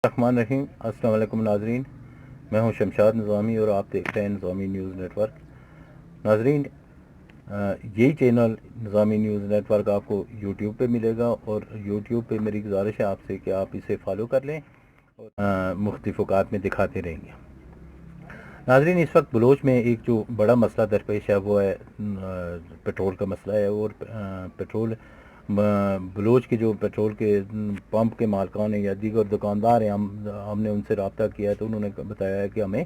الرحمن الرحیم۔ السلام علیکم ناظرین، میں ہوں شمشاد نظامی اور آپ دیکھ رہے ہیں نظامی نیوز نیٹ ورک۔ ناظرین، یہی channel Nizami news network آپ کو یوٹیوب پہ ملے گا، اور یوٹیوب پہ میری گزارش ہے آپ سے کہ آپ اسے فالو کر لیں اور مختلف اوقات میں دکھاتے رہیں گے۔ ناظرین، اس وقت بلوچ میں ایک جو بڑا مسئلہ درپیش ہے وہ ہے پیٹرول کا مسئلہ ہے، اور پیٹرول بلوچ کے جو پیٹرول کے پمپ کے مالکان ہیں یا دیگر دکاندار ہیں، ہم نے ان سے رابطہ کیا ہے تو انہوں نے بتایا ہے کہ ہمیں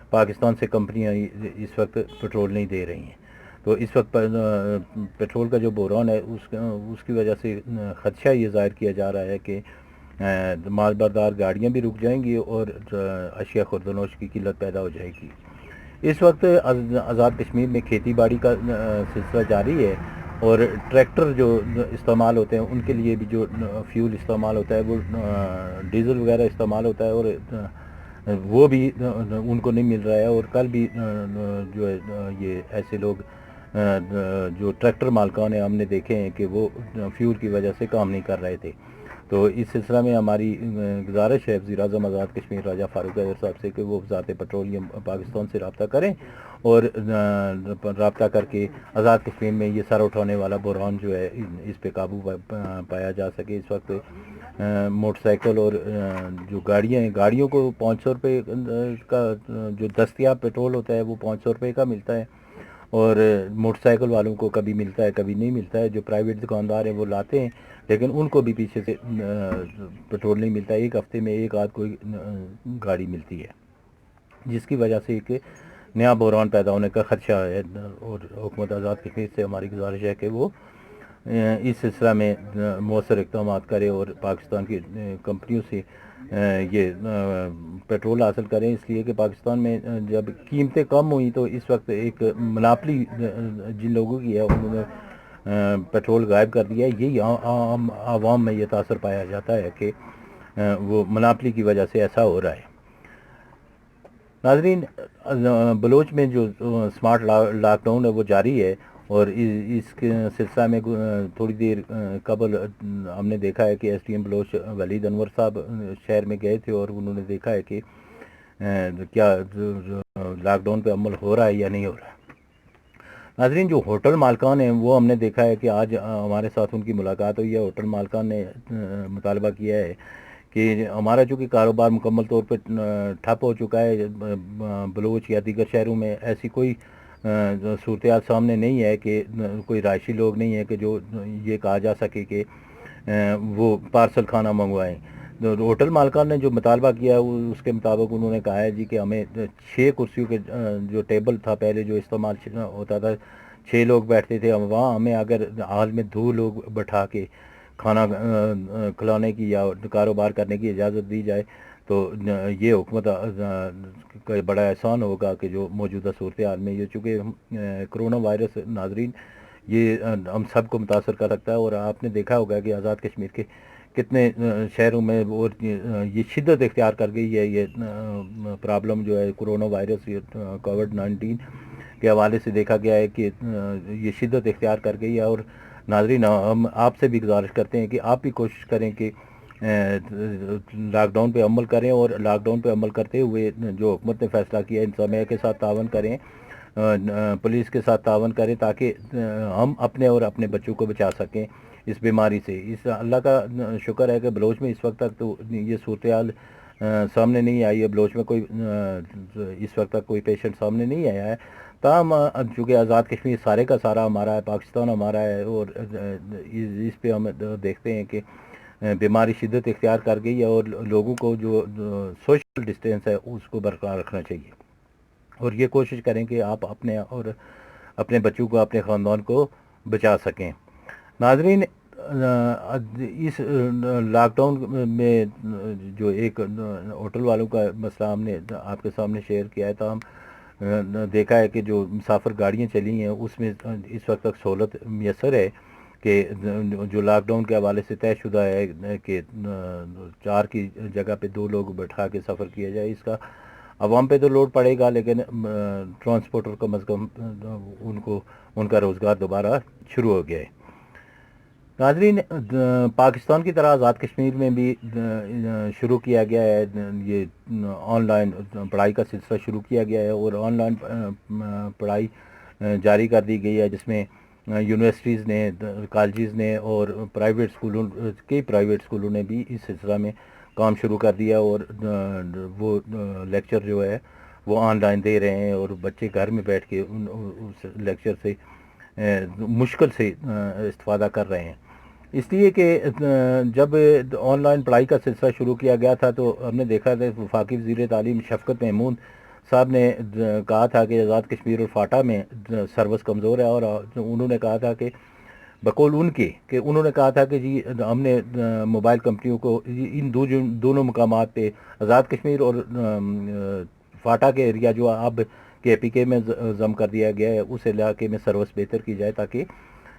پاکستان سے کمپنیاں اس وقت پیٹرول نہیں دے رہی ہیں۔ تو اس وقت پیٹرول کا جو بحران ہے اس کی وجہ سے خدشہ یہ ظاہر کیا جا رہا ہے کہ مال بردار گاڑیاں بھی رک جائیں گی اور اشیاء خورد و نوش کی قلت پیدا ہو جائے گی۔ اس وقت آزاد کشمیر میں کھیتی باڑی کا سلسلہ جاری ہے، اور ٹریکٹر جو استعمال ہوتے ہیں ان کے لیے بھی جو فیول استعمال ہوتا ہے وہ ڈیزل وغیرہ استعمال ہوتا ہے، اور وہ بھی ان کو نہیں مل رہا ہے۔ اور کل بھی جو ہے یہ ایسے لوگ جو ٹریکٹر مالکان ہیں ہم نے دیکھے ہیں کہ وہ فیول کی وجہ سے کام نہیں کر رہے تھے۔ تو اس سلسلہ میں ہماری گزارش ہے وزیر اعظم آزاد کشمیر راجہ فاروق اظہر صاحب سے کہ وہ وزارت پیٹرولیم پاکستان سے رابطہ کریں اور رابطہ کر کے آزاد کشمیر میں یہ سر اٹھانے والا بحران جو ہے اس پہ قابو پایا جا سکے۔ اس وقت موٹر سائیکل اور جو گاڑیاں ہیں، گاڑیوں کو 500 روپے کا جو دستیاب پیٹرول ہوتا ہے وہ 500 روپے کا ملتا ہے، اور موٹر سائیکل والوں کو کبھی ملتا ہے کبھی نہیں ملتا ہے۔ جو پرائیویٹ دکاندار ہیں وہ لاتے ہیں لیکن ان کو بھی پیچھے سے پیٹرول نہیں ملتا ہے، ایک ہفتے میں ایک آدھ کوئی گاڑی ملتی ہے، جس کی وجہ سے ایک نیا بحران پیدا ہونے کا خدشہ ہے۔ اور حکومت آزاد کشمیر سے ہماری گزارش ہے کہ وہ اس سلسلہ میں مؤثر اقدامات کرے اور پاکستان کی کمپنیوں سے یہ پیٹرول حاصل کریں، اس لیے کہ پاکستان میں جب قیمتیں کم ہوئیں تو اس وقت ایک مناپلی جن لوگوں کی ہے انہوں نے پیٹرول غائب کر دیا ہے۔ یہی عام عوام میں یہ تاثر پایا جاتا ہے کہ وہ مناپلی کی وجہ سے ایسا ہو رہا ہے۔ ناظرین، بلوچ میں جو سمارٹ لاک ڈاؤن ہے وہ جاری ہے، اور اس کے سلسلہ میں تھوڑی دیر قبل ہم نے دیکھا ہے کہ ایس ڈی ایم بلوچ ولید انور صاحب شہر میں گئے تھے اور انہوں نے دیکھا ہے کہ کیا لاک ڈاؤن پہ عمل ہو رہا ہے یا نہیں ہو رہا ہے۔ ناظرین، جو ہوٹل مالکان ہیں وہ ہم نے دیکھا ہے کہ آج ہمارے ساتھ ان کی ملاقات ہوئی ہے۔ ہوٹل مالکان نے مطالبہ کیا ہے کہ ہمارا چونکہ کاروبار مکمل طور پہ ٹھپ ہو چکا ہے، بلوچ یا دیگر شہروں میں ایسی کوئی صورتحال سامنے نہیں ہے کہ کوئی رہائشی لوگ نہیں ہے کہ جو یہ کہا جا سکے کہ وہ پارسل کھانا منگوائیں۔ ہوٹل مالکان نے جو مطالبہ کیا اس کے مطابق انہوں نے کہا ہے جی کہ ہمیں 6 کرسیوں کے جو ٹیبل تھا پہلے جو استعمال ہوتا تھا، 6 لوگ بیٹھتے تھے، وہاں ہمیں اگر حال میں 2 لوگ بٹھا کے کھانا کھلانے کی یا کاروبار کرنے کی اجازت دی جائے تو یہ حکومت کا بڑا احسان ہوگا کہ جو موجودہ صورتحال میں یہ چونکہ کرونا وائرس ناظرین یہ ہم سب کو متاثر کر سکتا ہے، اور آپ نے دیکھا ہوگا کہ آزاد کشمیر کے کتنے شہروں میں اور یہ شدت اختیار کر گئی ہے یہ پرابلم جو ہے کرونا وائرس کووڈ-19 کے حوالے سے دیکھا گیا ہے کہ یہ شدت اختیار کر گئی ہے۔ اور ناظرین، ہم آپ سے بھی گزارش کرتے ہیں کہ آپ بھی کوشش کریں کہ لاک ڈاؤن پہ عمل کریں، اور لاک ڈاؤن پہ عمل کرتے ہوئے جو حکومت نے فیصلہ کیا ہے انتظامیہ کے ساتھ تعاون کریں، پولیس کے ساتھ تعاون کریں تاکہ ہم اپنے اور اپنے بچوں کو بچا سکیں اس بیماری سے۔ اس اللہ کا شکر ہے کہ بلوچ میں اس وقت تک تو یہ صورتحال سامنے نہیں آئی ہے، بلوچ میں کوئی اس وقت تک کوئی پیشنٹ سامنے نہیں آیا ہے۔ تاہم چونکہ آزاد کشمیر سارے کا سارا ہمارا ہے، پاکستان ہمارا ہے، اور اس پہ ہم دیکھتے ہیں کہ بیماری شدت اختیار کر گئی ہے، اور لوگوں کو جو سوشل ڈسٹینس ہے اس کو برقرار رکھنا چاہیے، اور یہ کوشش کریں کہ آپ اپنے اور اپنے بچوں کو، اپنے خاندان کو بچا سکیں۔ ناظرین، اس لاک ڈاؤن میں جو ایک ہوٹل والوں کا مسئلہ ہم نے آپ کے سامنے شیئر کیا ہے، تو ہم دیکھا ہے کہ جو مسافر گاڑیاں چلی ہیں اس میں اس وقت تک سہولت میسر ہے کہ جو لاک ڈاؤن کے حوالے سے طے شدہ ہے کہ 4 کی جگہ پہ 2 لوگ بٹھا کے سفر کیا جائے۔ اس کا عوام پہ تو لوڈ پڑے گا لیکن ٹرانسپورٹر کم از کم ان کا روزگار دوبارہ شروع ہو گیا ہے۔ ناظرین، پاکستان کی طرح آزاد کشمیر میں بھی شروع کیا گیا ہے یہ آن لائن پڑھائی کا سلسلہ شروع کیا گیا ہے، اور آن لائن پڑھائی جاری کر دی گئی ہے، جس میں یونیورسٹیز نے، کالجز نے اور کئی پرائیویٹ اسکولوں نے بھی اس سلسلہ میں کام شروع کر دیا، اور وہ لیکچر جو ہے وہ آن لائن دے رہے ہیں، اور بچے گھر میں بیٹھ کے اس لیکچر سے مشکل سے استفادہ کر رہے ہیں۔ اس لیے کہ جب آن لائن پڑھائی کا سلسلہ شروع کیا گیا تھا تو ہم نے دیکھا تھا وفاقی وزیر تعلیم شفقت محمود صاحب نے کہا تھا کہ آزاد کشمیر اور فاٹا میں سروس کمزور ہے، اور انہوں نے کہا تھا کہ بقول ان کے کہ انہوں نے کہا تھا کہ جی ہم نے موبائل کمپنیوں کو ان دونوں مقامات پہ آزاد کشمیر اور فاٹا کے ایریا جو اب کے پی کے میں ضم کر دیا گیا ہے، اس علاقے میں سروس بہتر کی جائے تاکہ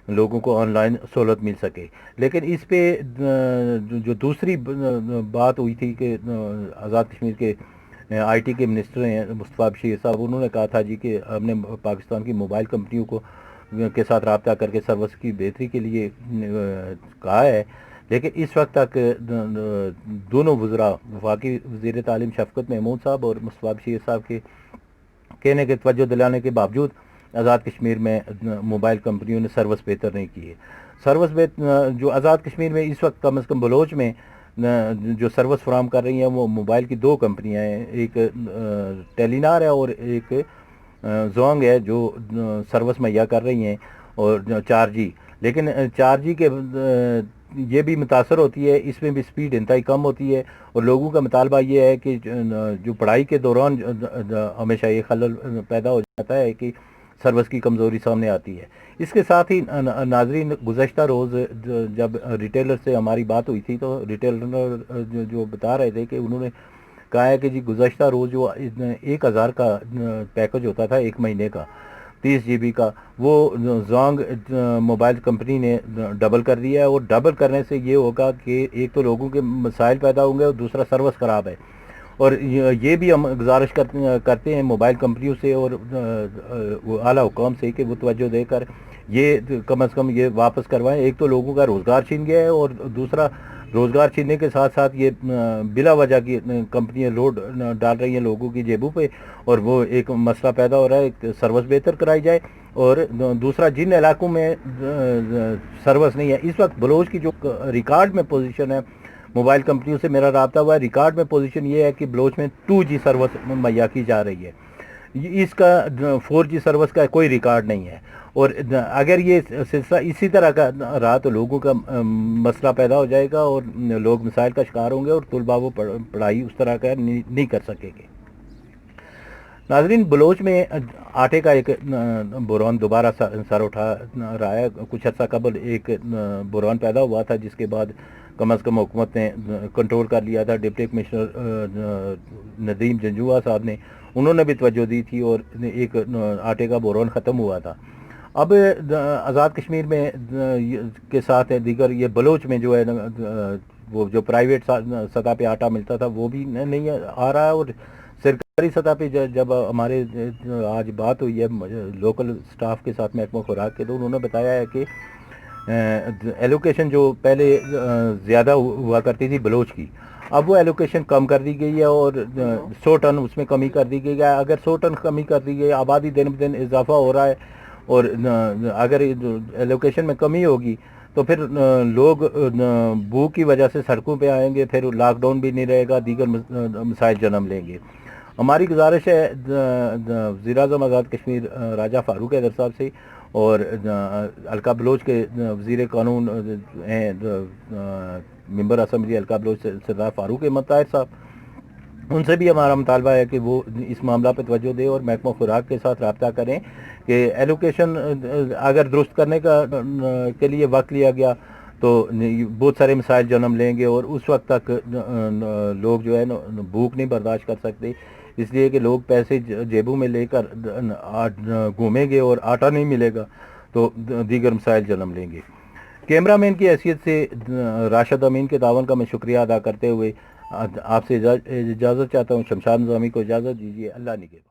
لوگوں کو آن لائن سہولت مل سکے۔ لیکن اس پہ جو دوسری بات ہوئی تھی کہ آزاد کشمیر کے آئی ٹی کے منسٹر ہیں مصطفیٰ بشیر صاحب، انہوں نے کہا تھا جی کہ ہم نے پاکستان کی موبائل کمپنیوں کو کے ساتھ رابطہ کر کے سروس کی بہتری کے لیے کہا ہے، لیکن اس وقت تک دونوں وزراء وفاقی وزیر تعلیم شفقت محمود صاحب اور مصطفیٰ بشیر صاحب کے کہنے کے توجہ دلانے کے باوجود آزاد کشمیر میں موبائل کمپنیوں نے سروس بہتر نہیں کی ہے۔ جو آزاد کشمیر میں اس وقت کم از کم بلوچ میں جو سروس فراہم کر رہی ہیں وہ موبائل کی دو کمپنیاں ہیں، ایک ٹیلی نار ہے اور ایک زونگ ہے، جو سروس مہیا کر رہی ہیں، اور 4G، لیکن 4G کے یہ بھی متاثر ہوتی ہے، اس میں بھی سپیڈ انتہائی کم ہوتی ہے، اور لوگوں کا مطالبہ یہ ہے کہ جو پڑھائی کے دوران ہمیشہ یہ خلل پیدا ہو جاتا ہے کہ سروس کی کمزوری سامنے آتی ہے۔ اس کے ساتھ ہی ناظرین، گزشتہ روز جب ریٹیلر سے ہماری بات ہوئی تھی تو ریٹیلر جو بتا رہے تھے کہ انہوں نے کہا ہے کہ جی گزشتہ روز جو 1000 کا پیکج ہوتا تھا ایک مہینے کا 30 GB کا، وہ زونگ موبائل کمپنی نے ڈبل کر دیا ہے، اور ڈبل کرنے سے یہ ہوگا کہ ایک تو لوگوں کے مسائل پیدا ہوں گے اور دوسرا سروس خراب ہے، اور یہ بھی ہم گزارش کرتے ہیں موبائل کمپنیوں سے اور اعلیٰ حکام سے کہ وہ توجہ دے کر یہ کم از کم یہ واپس کروائیں۔ ایک تو لوگوں کا روزگار چھین گیا ہے، اور دوسرا روزگار چھیننے کے ساتھ ساتھ یہ بلا وجہ کی کمپنیاں لوڈ ڈال رہی ہیں لوگوں کی جیبوں پہ، اور وہ ایک مسئلہ پیدا ہو رہا ہے کہ سروس بہتر کرائی جائے، اور دوسرا جن علاقوں میں سروس نہیں ہے، اس وقت بلوچ کی جو ریکارڈ میں پوزیشن ہے، موبائل کمپنیوں سے میرا رابطہ ہوا ہے، ریکارڈ میں پوزیشن یہ ہے کہ بلوچ میں 2G سروس مہیا کی جا رہی ہے، اس کا 4G سروس کا کوئی ریکارڈ نہیں ہے، اور اگر یہ سلسلہ اسی طرح کا رہا تو لوگوں کا مسئلہ پیدا ہو جائے گا، اور لوگ مسائل کا شکار ہوں گے، اور طلباء وہ پڑھائی اس طرح کا نہیں کر سکیں گے۔ ناظرین، بلوچ میں آٹے کا ایک بحران دوبارہ سر اٹھا رہا ہے۔ کچھ عرصہ قبل ایک بحران پیدا ہوا تھا، جس کے بعد کم از کم حکومت نے کنٹرول کر لیا تھا۔ ڈپٹی کمشنر ندیم جنجوعہ صاحب نے، انہوں نے بھی توجہ دی تھی، اور ایک آٹے کا بحران ختم ہوا تھا۔ اب آزاد کشمیر میں کے ساتھ دیگر یہ بلوچ میں جو ہے وہ جو پرائیویٹ سطح پہ آٹا ملتا تھا وہ بھی نہیں آ رہا ہے، اور سرکاری سطح پہ جب ہمارے آج بات ہوئی ہے لوکل سٹاف کے ساتھ محکمہ خوراک کے، تو انہوں نے بتایا ہے کہ ایلوکیشن جو پہلے زیادہ ہوا کرتی تھی بلوچ کی، اب وہ ایلوکیشن کم کر دی گئی ہے، اور 100 ٹن اس میں کمی کر دی گئی ہے۔ اگر 100 ٹن کمی کر دی گئی، آبادی دن بدن اضافہ ہو رہا ہے، اور اگر ایلوکیشن میں کمی ہوگی تو پھر لوگ بھوک کی وجہ سے سڑکوں پہ آئیں گے، پھر لاک ڈاؤن بھی نہیں رہے گا، دیگر مسائل جنم لیں گے۔ ہماری گزارش ہے وزیر اعظم آزاد کشمیر راجہ فاروق حیدر صاحب سے، اور حلقہ بلوچ کے وزیر قانون ہیں ممبر اسمبلی حلقہ بلوچ سردار فاروق احمد طاہر صاحب، ان سے بھی ہمارا مطالبہ ہے کہ وہ اس معاملہ پہ توجہ دیں اور محکمہ خوراک کے ساتھ رابطہ کریں کہ ایلوکیشن اگر درست کرنے کے لیے وقت لیا گیا تو بہت سارے مسائل جنم لیں گے، اور اس وقت تک لوگ جو ہے بھوک نہیں برداشت کر سکتے، اس لیے کہ لوگ پیسے جیبوں میں لے کر گھومیں گے اور آٹا نہیں ملے گا تو دیگر مسائل جنم لیں گے۔ کیمرہ مین کی حیثیت سے راشد امین کے تعاون کا میں شکریہ ادا کرتے ہوئے آپ سے اجازت چاہتا ہوں۔ شمشاد نظامی کو اجازت دیجیے۔ اللہ نگہبان۔